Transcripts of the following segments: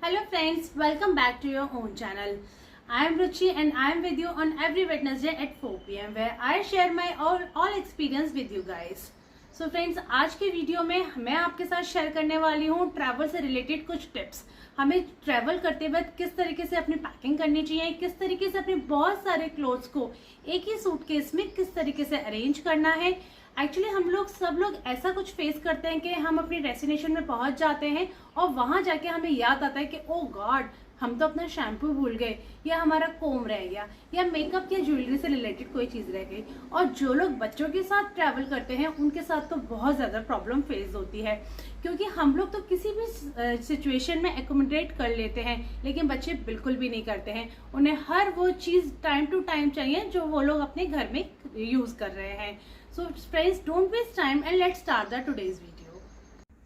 Hello friends, welcome back to your own channel. I am Ruchi and I am with you on every Wednesday at 4 p.m. where I share my all experience with you guys. So friends, आज के video में मैं आपके साथ share करने वाली हूँ travel से रिलेटेड कुछ टिप्स। हमें ट्रैवल करते वक्त किस तरीके से अपनी पैकिंग करनी चाहिए, किस तरीके से अपने बहुत सारे क्लोथ्स को एक ही सूटकेस में किस तरीके से अरेंज करना है। एक्चुअली हम सब लोग ऐसा कुछ फेस करते हैं कि हम अपनी डेस्टिनेशन में पहुंच जाते हैं और वहां जाके हमें याद आता है कि ओ गॉड, हम तो अपना शैम्पू भूल गए, या हमारा कोम रह गया, या मेकअप या ज्वेलरी से रिलेटेड कोई चीज रह गई। और जो लोग बच्चों के साथ ट्रैवल करते हैं उनके साथ तो बहुत ज्यादा प्रॉब्लम फेस होती है, क्योंकि हम लोग तो किसी भी सिचुएशन में एकोमोडेट कर लेते हैं, लेकिन बच्चे बिल्कुल भी नहीं करते हैं। उन्हें हर वो चीज टाइम टू टाइम चाहिए जो वो लोग अपने घर में यूज कर रहे हैं। So friends, don't waste time and let's start the today's video.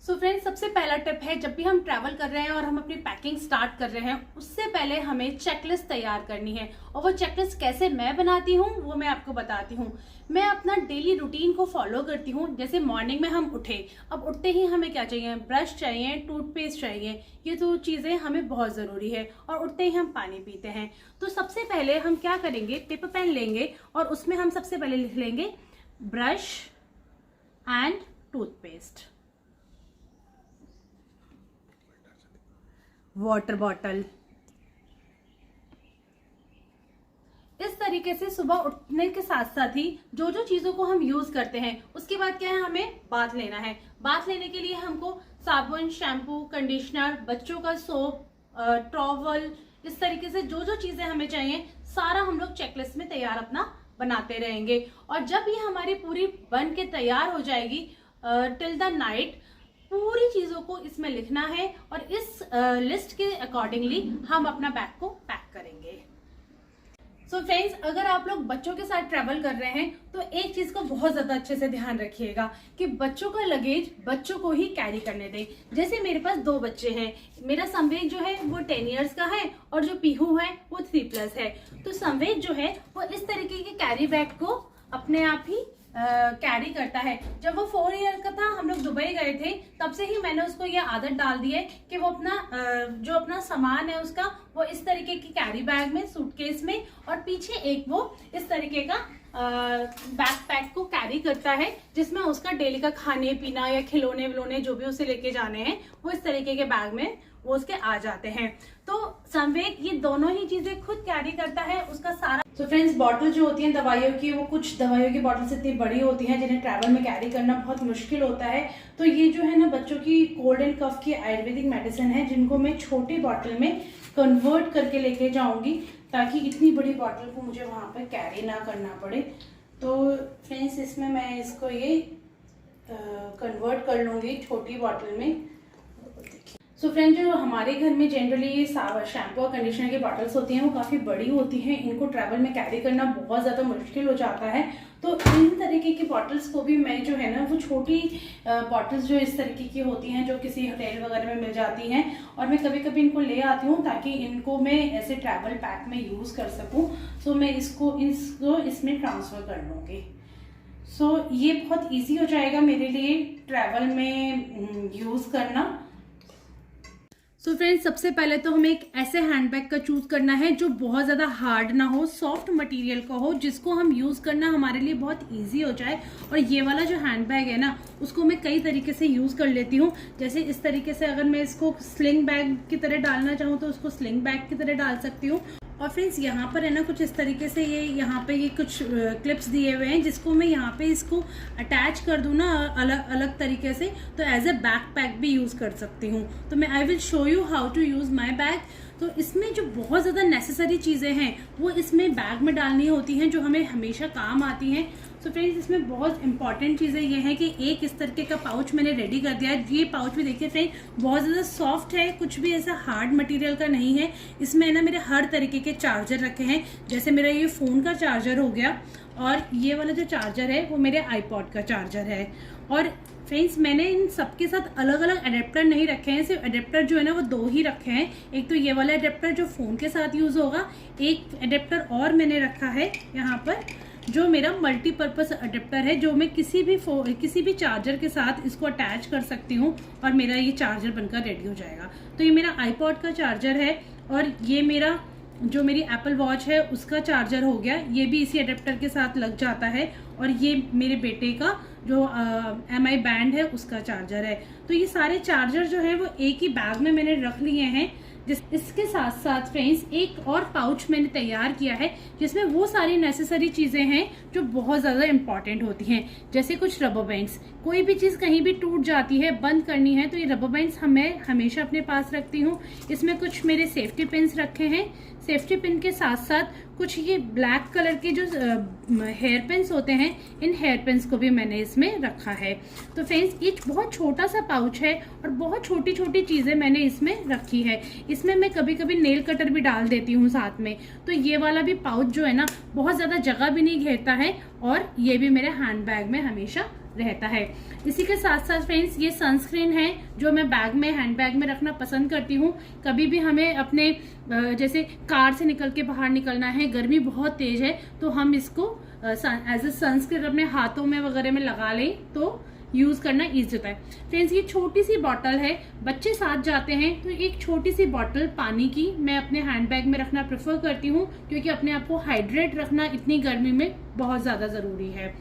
So friends, सबसे पहला टिप है, जब भी हम ट्रैवल कर रहे हैं और हम अपनी पैकिंग स्टार्ट कर रहे हैं उससे पहले हमें चेकलिस्ट तैयार करनी है। और वो चेकलिस्ट कैसे मैं बनाती हूँ वो मैं आपको बताती हूँ। मैं अपना डेली रूटीन को फॉलो करती हूँ। जैसे मॉर्निंग में हम उठे, अब उठते ही हमें क्या चाहिए, ब्रश चाहिए, टूथपेस्ट चाहिए, ये दो चीजें हमें बहुत जरूरी है। और उठते ही हम पानी पीते हैं। तो सबसे पहले हम क्या करेंगे, पेपर पेन लेंगे और उसमें हम सबसे पहले लिख लेंगे brush and toothpaste, water bottle. इस तरीके से सुबह उठने के साथ साथ ही जो जो चीजों को हम यूज करते हैं, उसके बाद क्या है, हमें बाथ लेना है। बाथ लेने के लिए हमको साबुन, शैम्पू, कंडीशनर, बच्चों का सोप, टॉवल, इस तरीके से जो जो चीजें हमें चाहिए सारा हम लोग चेकलिस्ट में तैयार अपना बनाते रहेंगे। और जब ये हमारी पूरी बन के तैयार हो जाएगी टिल द नाइट, पूरी चीजों को इसमें लिखना है और इस लिस्ट के अकॉर्डिंगली हम अपना बैग को पैक करेंगे। सो फ्रेंड्स, अगर आप लोग बच्चों के साथ ट्रैवल कर रहे हैं तो एक चीज को बहुत ज्यादा अच्छे से ध्यान रखिएगा कि बच्चों का लगेज बच्चों को ही कैरी करने दें। जैसे मेरे पास 2 बच्चे हैं, मेरा संवेद जो है वो 10 इयर्स का है और जो पीहू है वो 3+ है। तो संवेद जो है वो इस तरीके के कैरी बैग को अपने आप ही कैरी करता है। जब वो 4 ईयर का था, हम लोग दुबई गए थे, तब से ही मैंने उसको ये आदत डाल दी है कि वो अपना जो अपना सामान है उसका वो इस तरीके की कैरी बैग में, सूटकेस में, और पीछे एक वो इस तरीके का बैकपैक को कैरी करता है, जिसमें उसका डेली का खाने पीना या खिलौने विलौने जो भी उसे लेके जाने हैं वो इस तरीके के बैग में वो उसके आ जाते हैं। तो संवेद ये दोनों ही चीजें खुद कैरी करता है, उसका सारा। तो फ्रेंड्स, बॉटल जो होती है दवाइयों की, वो कुछ दवाइयों की बॉटल्स इतनी बड़ी होती हैं जिन्हें ट्रैवल में कैरी करना बहुत मुश्किल होता है। तो ये जो है ना, बच्चों की कोल्ड एंड कफ की आयुर्वेदिक मेडिसिन है, जिनको मैं छोटी बॉटल में कन्वर्ट करके लेके जाऊंगी ताकि इतनी बड़ी बॉटल को मुझे वहां पर कैरी ना करना पड़े। तो फ्रेंड्स, इसमें मैं इसको ये कन्वर्ट कर लूंगी छोटी बॉटल में। सो फ्रेंड, जो हमारे घर में जनरली ये शैम्पू और कंडीशनर की बॉटल्स होती हैं वो काफ़ी बड़ी होती हैं, इनको ट्रैवल में कैरी करना बहुत ज़्यादा मुश्किल हो जाता है। तो इन तरीके की बॉटल्स को भी मैं जो है ना, वो छोटी बॉटल्स जो इस तरीके की होती हैं जो किसी होटल वगैरह में मिल जाती हैं, और मैं कभी कभी इनको ले आती हूँ ताकि इनको मैं ऐसे ट्रैवल पैक में यूज़ कर सकूँ। सो मैं इसको इसमें ट्रांसफ़र कर लूँगी। सो ये बहुत ईजी हो जाएगा मेरे लिए ट्रैवल में यूज़ करना। तो फ्रेंड्स, सबसे पहले तो हमें एक ऐसे हैंडबैग का चूज करना है जो बहुत ज्यादा हार्ड ना हो, सॉफ्ट मटेरियल का हो, जिसको हम यूज करना हमारे लिए बहुत इजी हो जाए। और ये वाला जो हैंडबैग है ना, उसको मैं कई तरीके से यूज कर लेती हूँ। जैसे इस तरीके से अगर मैं इसको स्लिंग बैग की तरह डालना चाहूँ तो उसको स्लिंग बैग की तरह डाल सकती हूँ। और फ्रेंड्स, यहाँ पर है ना कुछ इस तरीके से यहाँ पे ये कुछ क्लिप्स दिए हुए हैं, जिसको मैं यहाँ पे इसको अटैच कर दूँ ना अलग अलग तरीके से, तो एज ए बैक पैक भी यूज़ कर सकती हूँ। तो मैं I will show you how to use my bag. तो इसमें जो बहुत ज़्यादा नेसेसरी चीज़ें हैं वो इसमें बैग में डालनी होती हैं, जो हमें हमेशा काम आती हैं। तो फ्रेंड्स, इसमें बहुत इंपॉर्टेंट चीज़ें ये हैं कि एक इस तरीके का पाउच मैंने रेडी कर दिया है। ये पाउच भी देखिए फ्रेंड, बहुत ज़्यादा सॉफ्ट है, कुछ भी ऐसा हार्ड मटेरियल का नहीं है। इसमें ना मेरे हर तरीके के चार्जर रखे हैं, जैसे मेरा ये फ़ोन का चार्जर हो गया, और ये वाला जो चार्जर है वो मेरे आईपॉड का चार्जर है। और फ्रेंड्स, मैंने इन सबके साथ अलग अलग अडेप्टर नहीं रखे हैं, सिर्फ अडेप्टर जो है ना वो 2 ही रखे हैं। एक तो ये वाला अडेप्टर जो फ़ोन के साथ यूज़ होगा, एक अडेप्टर और मैंने रखा है यहाँ पर जो मेरा मल्टीपर्पज अडेप्टर है, जो मैं किसी भी चार्जर के साथ इसको अटैच कर सकती हूँ और मेरा ये चार्जर बनकर रेडी हो जाएगा। तो ये मेरा आईपॉड का चार्जर है और ये मेरा जो मेरी एप्पल वॉच है उसका चार्जर हो गया, ये भी इसी अडेप्टर के साथ लग जाता है। और ये मेरे बेटे का जो MI बैंड है उसका चार्जर है। तो ये सारे चार्जर जो है वो एक ही बैग में मैंने रख लिए हैं। इसके साथ साथ फ्रेंड्स एक और पाउच मैंने तैयार किया है जिसमें वो सारी नेसेसरी चीजें हैं जो बहुत ज्यादा इंपॉर्टेंट होती हैं, जैसे कुछ रबर बैंड्स। कोई भी चीज कहीं भी टूट जाती है, बंद करनी है, तो ये रबर बैंड्स मैं हमेशा अपने पास रखती हूँ। इसमें कुछ मेरे सेफ्टी पिन्स रखे हैं। सेफ्टी पिन के साथ साथ कुछ ये ब्लैक कलर के जो हेयर पिन्स होते हैं, इन हेयर पिन्स को भी मैंने इसमें रखा है। तो फ्रेंड्स ये बहुत छोटा सा पाउच है और बहुत छोटी छोटी चीजें मैंने इसमें रखी है। इसमें मैं कभी कभी नेल कटर भी डाल देती हूँ साथ में। तो ये वाला भी पाउच जो है ना, बहुत ज्यादा जगह भी नहीं घेरता है और ये भी मेरे हैंड बैग में हमेशा रहता है। इसी के साथ साथ फ्रेंड्स ये सनस्क्रीन है जो मैं बैग में, हैंड बैग में रखना पसंद करती हूँ। कभी भी हमें अपने जैसे कार से निकल के बाहर निकलना है, गर्मी बहुत तेज है, तो हम इसको एज ए सनस्क्रीन अपने हाथों में वगैरह में लगा लें तो यूज करना इजी होता है। फ्रेंड्स ये छोटी सी बॉटल है, बच्चे साथ जाते हैं तो एक छोटी सी बॉटल पानी की मैं अपने हैंड बैग में रखना प्रेफर करती हूँ, क्योंकि अपने आप को हाइड्रेट रखना इतनी गर्मी में बहुत ज्यादा जरूरी है।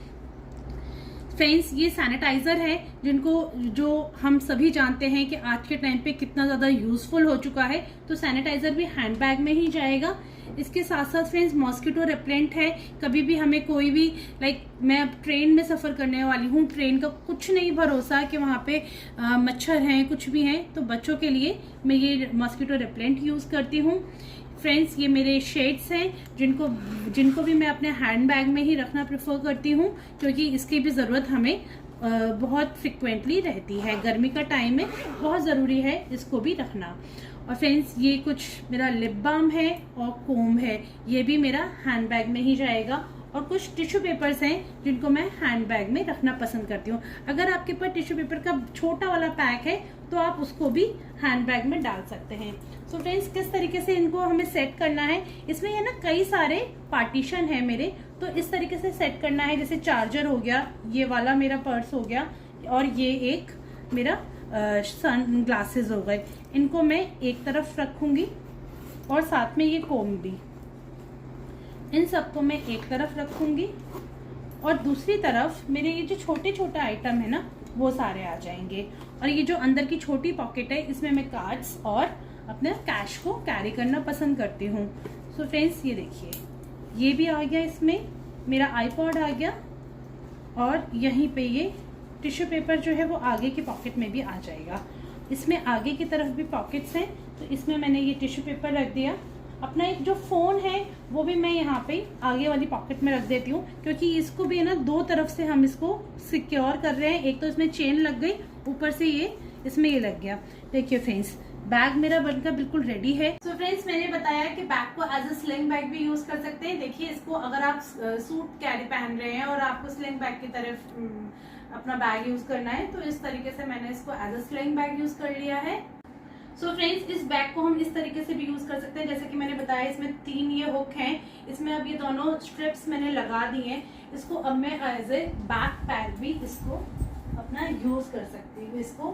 फ्रेंड्स ये सैनिटाइजर है जो हम सभी जानते हैं कि आज के टाइम पे कितना ज्यादा यूजफुल हो चुका है, तो सैनिटाइजर भी हैंड बैग में ही जाएगा। इसके साथ साथ फ्रेंड्स मॉस्किटो रेपेलेंट है। कभी भी हमें कोई भी मैं अब ट्रेन में सफर करने वाली हूँ, ट्रेन का कुछ नहीं भरोसा कि वहां पे मच्छर हैं, कुछ भी हैं, तो बच्चों के लिए मैं ये मॉस्किटो रेपेलेंट यूज करती हूँ। फ्रेंड्स ये मेरे शेड्स हैं जिनको भी मैं अपने हैंड बैग में ही रखना प्रेफर करती हूँ, क्योंकि इसकी भी जरूरत हमें बहुत फ्रिक्वेंटली रहती है। गर्मी का टाइम में बहुत जरूरी है इसको भी रखना। और फ्रेंड्स ये कुछ मेरा लिप बाम है और कोम है, ये भी मेरा हैंड बैग में ही जाएगा। और कुछ टिश्यू पेपर्स हैं जिनको मैं हैंड बैग में रखना पसंद करती हूँ। अगर आपके पास टिश्यू पेपर का छोटा वाला पैक है तो आप उसको भी हैंड बैग में डाल सकते हैं। सो फ्रेंड्स किस तरीके से इनको हमें सेट करना है, इसमें ये ना कई सारे पार्टीशन है मेरे, तो इस तरीके से सेट करना है। जैसे चार्जर हो गया, ये वाला मेरा पर्स हो गया, और ये एक मेरा सन ग्लासेस हो गए। इनको मैं एक तरफ रखूंगी और साथ में ये कोम भी, इन सबको मैं एक तरफ रखूंगी और दूसरी तरफ मेरे ये जो छोटे छोटे आइटम है ना वो सारे आ जाएंगे। और ये जो अंदर की छोटी पॉकेट है इसमें मैं कार्ड्स और अपने कैश को कैरी करना पसंद करती हूँ। सो फ्रेंड्स ये देखिए, ये भी आ गया, इसमें मेरा आईपॉड आ गया और यहीं पे ये टिश्यू पेपर जो है वो आगे की पॉकेट में भी आ जाएगा। इसमें आगे की तरफ भी पॉकेट्स हैं, तो इसमें मैंने ये टिश्यू पेपर रख दिया। अपना एक जो फोन है वो भी मैं यहाँ पे आगे वाली पॉकेट में रख देती हूँ, क्योंकि इसको भी है ना दो तरफ से हम इसको सिक्योर कर रहे हैं। एक तो इसमें चेन लग गई, ऊपर से ये इसमें ये लग गया। देखिए फ्रेंड्स बैग मेरा बनकर बिल्कुल रेडी है। सो फ्रेंड्स मैंने बताया कि बैग को एज अ स्लिंग बैग भी यूज कर सकते हैं। देखिए इसको अगर आप सूट कैरी पहन रहे हैं और आपको स्लिंग बैग की तरफ अपना बैग यूज करना है, तो इस तरीके से मैंने इसको as a sling bag use कर लिया है। सो फ्रेंड्स इस बैग को हम इस तरीके से भी यूज कर सकते हैं, जैसे कि मैंने बताया इसमें 3 ये हुक हैं, इसमें अब ये दोनों स्ट्रिप्स मैंने लगा दी हैं। इसको अब मैं एज ए बैक पैक भी इसको अपना यूज कर सकती हूँ, इसको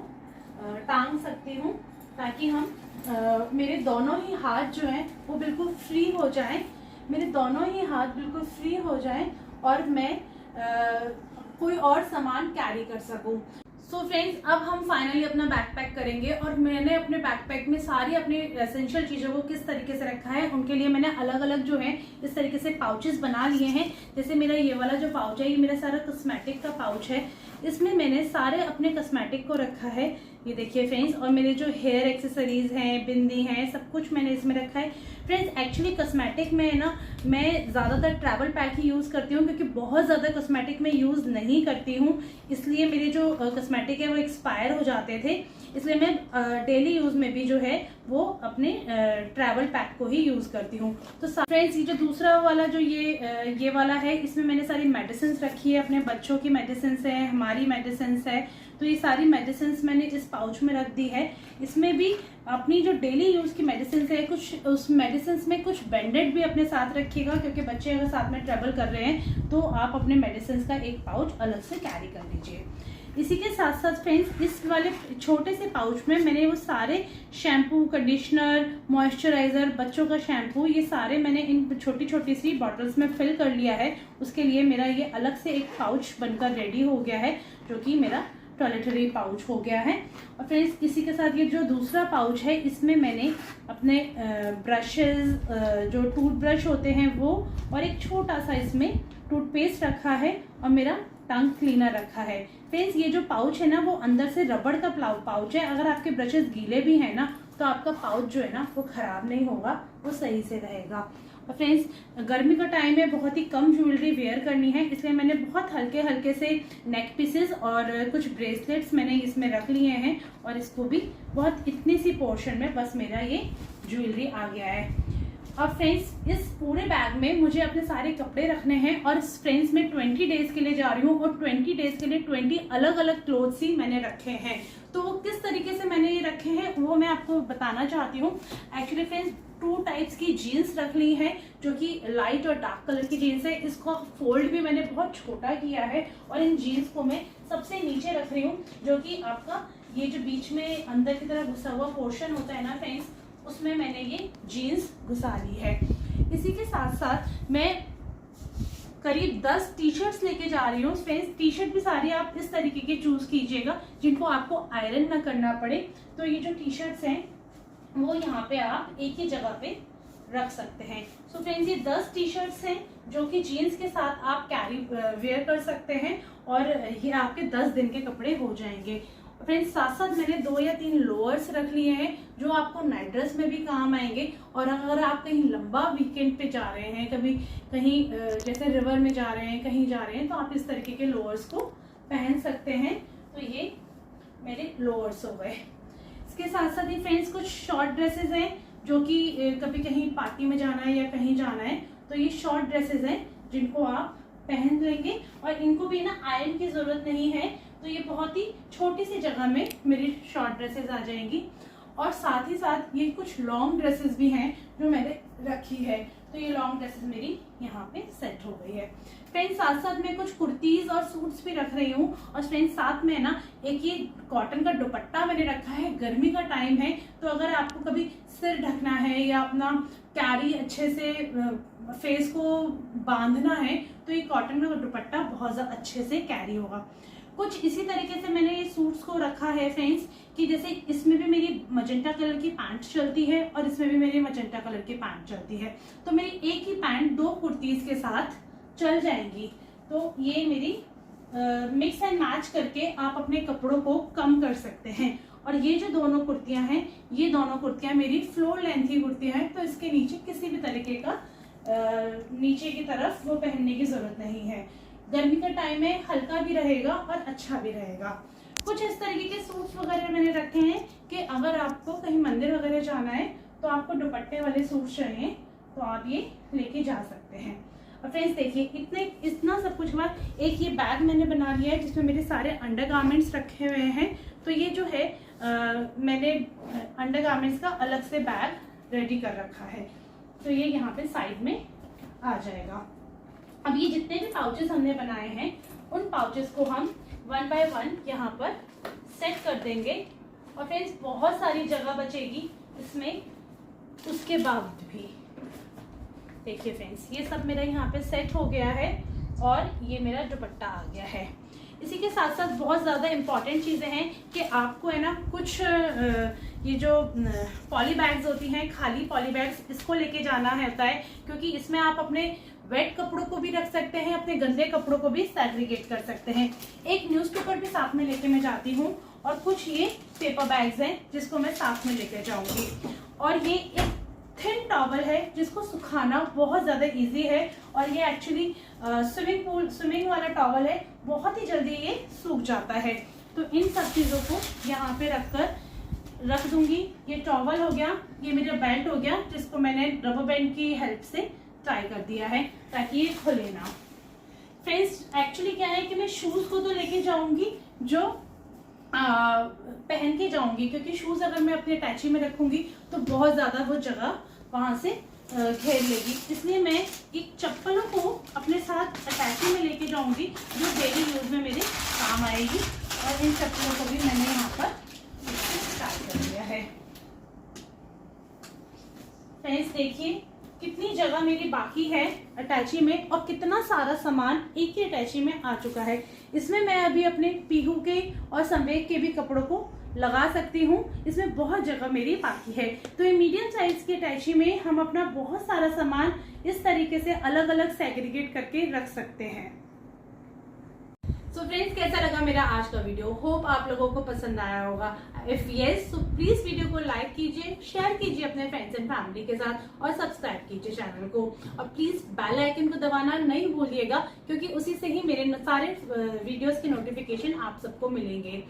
टांग सकती हूँ, ताकि हम मेरे दोनों ही हाथ जो हैं वो बिल्कुल फ्री हो जाएं, मेरे दोनों ही हाथ बिल्कुल फ्री हो जाएं और मैं कोई और सामान कैरी कर सकूं। सो फ्रेंड्स अब हम फाइनली अपना बैकपैक करेंगे, और मैंने अपने बैकपैक में सारी अपनी एसेंशियल चीज़ों को किस तरीके से रखा है उनके लिए मैंने अलग अलग जो है इस तरीके से पाउचेस बना लिए हैं। जैसे मेरा ये वाला जो पाउच है ये मेरा सारा कॉस्मेटिक का पाउच है, इसमें मैंने सारे अपने कॉस्मेटिक को रखा है, ये देखिए फ्रेंड्स। और मेरे जो हेयर एक्सेसरीज हैं, बिंदी हैं, सब कुछ मैंने इसमें रखा है। फ्रेंड्स एक्चुअली कॉस्मेटिक में ना मैं ज़्यादातर ट्रैवल पैक ही यूज़ करती हूँ, क्योंकि बहुत ज़्यादा कॉस्मेटिक में यूज़ नहीं करती हूँ, इसलिए मेरे जो कॉस्मेटिक है वो एक्सपायर हो जाते थे। इसलिए मैं डेली यूज़ में भी जो है वो अपने ट्रैवल पैक को ही यूज़ करती हूँ। तो फ्रेंड्स ये जो दूसरा वाला जो ये वाला है, इसमें मैंने सारी मेडिसिन रखी है, अपने बच्चों की मेडिसिन है, हमारी मेडिसिन है, तो ये सारी मेडिसिन मैंने इस पाउच में रख दी है। इसमें भी अपनी जो डेली यूज की मेडिसिन है, कुछ उस मेडिसिन में कुछ बैंडेड भी अपने साथ रखिएगा, क्योंकि बच्चे अगर साथ में ट्रेवल कर रहे हैं तो आप अपने मेडिसिन का एक पाउच अलग से कैरी कर लीजिए। इसी के साथ साथ फ्रेंड्स, इस वाले छोटे से पाउच में मैंने वो सारे शैम्पू, कंडीशनर, मॉइस्चराइजर, बच्चों का शैम्पू, ये सारे मैंने इन छोटी छोटी सी बॉटल्स में फिल कर लिया है। उसके लिए मेरा ये अलग से एक पाउच बनकर रेडी हो गया है, जो कि मेरा टॉयलेटरी पाउच हो गया है। और फ्रेंड्स, इसी के साथ ये जो दूसरा पाउच है, इसमें मैंने अपने ब्रशेस, जो टूथब्रश होते हैं वो, और एक छोटा सा इसमें टूथपेस्ट रखा है, और मेरा टंग क्लीनर रखा है। फ्रेंड्स, ये जो पाउच है ना, वो अंदर से रबड़ का पाउच है। अगर आपके ब्रशेस गीले भी हैं ना, तो आपका पाउच जो है ना वो खराब नहीं होगा, वो सही से रहेगा। और फ्रेंड्स, गर्मी का टाइम है, बहुत ही कम ज्वेलरी वेयर करनी है, इसलिए मैंने बहुत हल्के हल्के से नेक पीसेस और कुछ ब्रेसलेट्स मैंने इसमें रख लिए हैं, और इसको भी बहुत इतनी सी पोर्शन में बस मेरा ये ज्वेलरी आ गया है। अब फ्रेंड्स, इस पूरे बैग में मुझे अपने सारे कपड़े रखने हैं, और फ्रेंड्स मैं 20 डेज के लिए जा रही हूँ, और 20 डेज के लिए 20 अलग अलग क्लोथ्स ही मैंने रखे हैं। तो वो किस तरीके से मैंने ये रखे हैं वो मैं आपको बताना चाहती हूँ। एक्चुअली फ्रेंड्स, 2 टाइप्स की जीन्स रख ली है, जो कि लाइट और डार्क कलर की जीन्स है। इसको फोल्ड भी मैंने बहुत छोटा किया है, और इन जीन्स को मैं सबसे नीचे रख रही हूँ, जो कि आपका ये जो बीच में अंदर की तरफ घुसा हुआ पोर्शन होता है ना फ्रेंड्स, उसमें मैंने ये जीन्स घुसा ली है। इसी के साथ साथ मैं करीब 10 टी शर्ट्स लेके जा रही हूँ। फ्रेंड्स, टी शर्ट भी सारी आप इस तरीके के चूज कीजिएगा जिनको आपको आयरन ना करना पड़े। तो ये जो टी शर्ट्स हैं वो यहाँ पे आप एक ही जगह पे रख सकते हैं। सो फ्रेंड्स, ये 10 टी शर्ट्स हैं जो कि जीन्स के साथ आप कैरी वेयर कर सकते हैं, और ये आपके 10 दिन के कपड़े हो जाएंगे। फ्रेंड्स, साथ साथ मैंने 2 या 3 लोअर्स रख लिए हैं, जो आपको नाइट ड्रेस में भी काम आएंगे। और अगर आप कहीं लंबा वीकेंड पे जा रहे हैं, कभी कहीं जैसे रिवर में जा रहे हैं, कहीं जा रहे हैं, तो आप इस तरीके के लोअर्स को पहन सकते हैं। तो ये मेरे लोअर्स हो गए। इसके साथ साथ ही फ्रेंड्स, कुछ शॉर्ट ड्रेसेस हैं, जो कि कभी कहीं पार्टी में जाना है या कहीं जाना है, तो ये शॉर्ट ड्रेसेस हैं जिनको आप पहन लेंगे, और इनको भी ना आयरन की जरूरत नहीं है। तो ये बहुत ही छोटी सी जगह में मेरी शॉर्ट ड्रेसेस आ जाएंगी। और साथ ही साथ ये कुछ लॉन्ग ड्रेसेस भी हैं जो मैंने रखी है, तो ये लॉन्ग ड्रेसेस मेरी यहाँ पे सेट हो गई है। फ्रेंड्स, साथ साथ मैं कुछ कुर्तीज और सूट्स भी रख रही हूँ। और फ्रेंड्स, साथ में ना एक ये कॉटन का दुपट्टा मैंने रखा है। गर्मी का टाइम है, तो अगर आपको कभी सिर ढकना है या अपना कैरी अच्छे से फेस को बांधना है, तो ये कॉटन का दुपट्टा बहुत ज्यादा अच्छे से कैरी होगा। कुछ इसी तरीके से मैंने ये सूट्स को रखा है फ्रेंड्स, कि जैसे इसमें भी मेरी मजेंटा कलर की पैंट चलती है, और इसमें भी मेरी मजेंटा कलर की पैंट चलती है। तो मेरी एक ही पैंट 2 कुर्तीज के साथ चल जाएंगी। तो ये मेरी मिक्स एंड मैच करके आप अपने कपड़ों को कम कर सकते हैं। और ये जो दोनों कुर्तियां हैं, ये दोनों कुर्तियां मेरी फ्लोर लेंथ की कुर्तियां हैं, तो इसके नीचे किसी भी तरीके का नीचे की तरफ वो पहनने की जरूरत नहीं है। गर्मी का टाइम है, हल्का भी रहेगा और अच्छा भी रहेगा। कुछ इस तरीके के सूट्स वगैरह मैंने रखे हैं कि अगर आपको कहीं मंदिर वगैरह जाना है, तो आपको दुपट्टे वाले सूट चाहिए, तो आप ये लेके जा सकते हैं। और फ्रेंड्स देखिए, इतना सब कुछ बाद एक ये बैग मैंने बना लिया है, जिसमें मेरे सारे अंडरगारमेंट्स रखे हुए हैं। तो ये जो है मैंने अंडरगारमेंट्स का अलग से बैग रेडी कर रखा है, तो ये यहाँ पे साइड में आ जाएगा। अब ये जितने भी पाउचेस हमने बनाए हैं, उन पाउचेस को हम 1 बाय 1 यहाँ पर सेट कर देंगे। और फ्रेंड्स, बहुत सारी जगह बचेगी इसमें उसके बाद भी। देखिए फ्रेंड्स, ये सब मेरा यहाँ पे सेट हो गया है, और ये मेरा दुपट्टा आ गया है। इसी के साथ साथ बहुत ज़्यादा इम्पॉर्टेंट चीज़ें हैं कि आपको है ना कुछ ये जो पॉली बैग्स होती हैं, खाली पॉली बैग्स, इसको लेके जाना होता है, क्योंकि इसमें आप अपने वेट कपड़ों को भी रख सकते हैं, अपने गंदे कपड़ों को भी सेग्रीगेट कर सकते हैं। एक न्यूज़पेपर भी साथ में लेके मैं जाती हूँ, और कुछ ये पेपर बैग्स हैं जिसको मैं साथ में लेके जाऊंगी। और ये एक थिन टॉवल है जिसको सुखाना बहुत ज़्यादा इजी है, और ये एक्चुअली स्विमिंग वाला टॉवल है, बहुत ही जल्दी ये सूख जाता है। तो इन सब चीज़ों को यहाँ पे रख दूंगी। ये टॉवल हो गया, ये मेरा बेल्ट हो गया, जिसको मैंने रबर बैंड की हेल्प से ट्राई कर दिया है ताकि ये खुले ना। फ्रेंड्स, एक्चुअली क्या है कि मैं शूज़ को तो लेके जाऊंगी जो पहन के जाऊंगी, क्योंकि शूज़ अगर मैं अपने अटैची में रखूंगी तो बहुत ज़्यादा वो जगह वहां से घेर लेगी। इसलिए मैं एक चप्पलों को अपने साथ अटैची में लेके जाऊंगी जो डेली यूज में मेरे काम आएगी। और इन चप्पलों को भी मैंने यहाँ पर स्टार्ट कर दिया है। फ्रेंड्स देखिए कितनी जगह मेरी बाकी है अटैची में और कितना सारा सामान एक ही अटैची में आ चुका है। इसमें मैं अभी अपने पीहू के और संवेग के भी कपड़ों को लगा सकती हूँ। इसमें बहुत जगह मेरी बाकी है। तो ये मीडियम साइज की अटैची में हम अपना बहुत सारा सामान इस तरीके से अलग अलग सेग्रीगेट करके रख सकते हैं। सो फ्रेंड्स कैसा लगा मेरा आज का वीडियो? होप आप लोगों को पसंद आया होगा। इफ यस तो प्लीज वीडियो को लाइक कीजिए, शेयर कीजिए अपने फ्रेंड्स एंड फैमिली के साथ और सब्सक्राइब कीजिए चैनल को। और प्लीज बेल आइकन को दबाना नहीं भूलिएगा क्योंकि उसी से ही मेरे सारे वीडियोस के नोटिफिकेशन आप सबको मिलेंगे।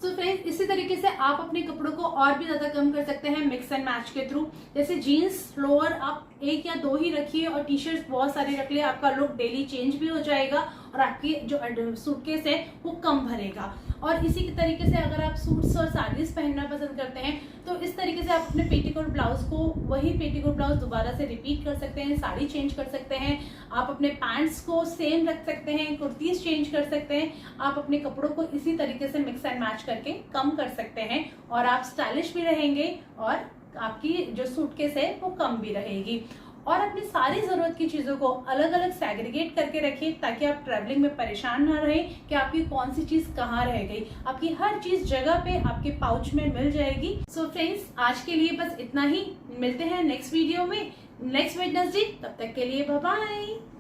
तो फ्रेंड्स इसी तरीके से आप अपने कपड़ों को और भी ज्यादा कम कर सकते हैं मिक्स एंड मैच के थ्रू। जैसे जीन्स लोअर आप 1 या 2 ही रखिए और टी शर्ट बहुत सारे रख लिए, आपका लुक डेली चेंज भी हो जाएगा और आपकी जो सूटकेस है वो कम भरेगा। और इसी के तरीके से अगर आप सूट्स और साड़ीज पहनना पसंद करते हैं तो इस तरीके से आप अपने पेटीकोट ब्लाउज को वही पेटीकोट ब्लाउज दोबारा से रिपीट कर सकते हैं, साड़ी चेंज कर सकते हैं, आप अपने पैंट्स को सेम रख सकते हैं, कुर्तीज चेंज कर सकते हैं। आप अपने कपड़ों को इसी तरीके से मिक्स एंड मैच करके कम कर सकते हैं और आप स्टाइलिश भी रहेंगे और आपकी जो सूटकेस है वो कम भी रहेगी। और अपनी सारी जरूरत की चीजों को अलग अलग सेग्रीगेट करके रखिए ताकि आप ट्रैवलिंग में परेशान ना रहे कि आपकी कौन सी चीज कहाँ रह गई। आपकी हर चीज जगह पे आपके पाउच में मिल जाएगी। सो फ्रेंड्स आज के लिए बस इतना ही। मिलते हैं नेक्स्ट वीडियो में नेक्स्ट वेडनेसडे। तब तक के लिए बाय बाय।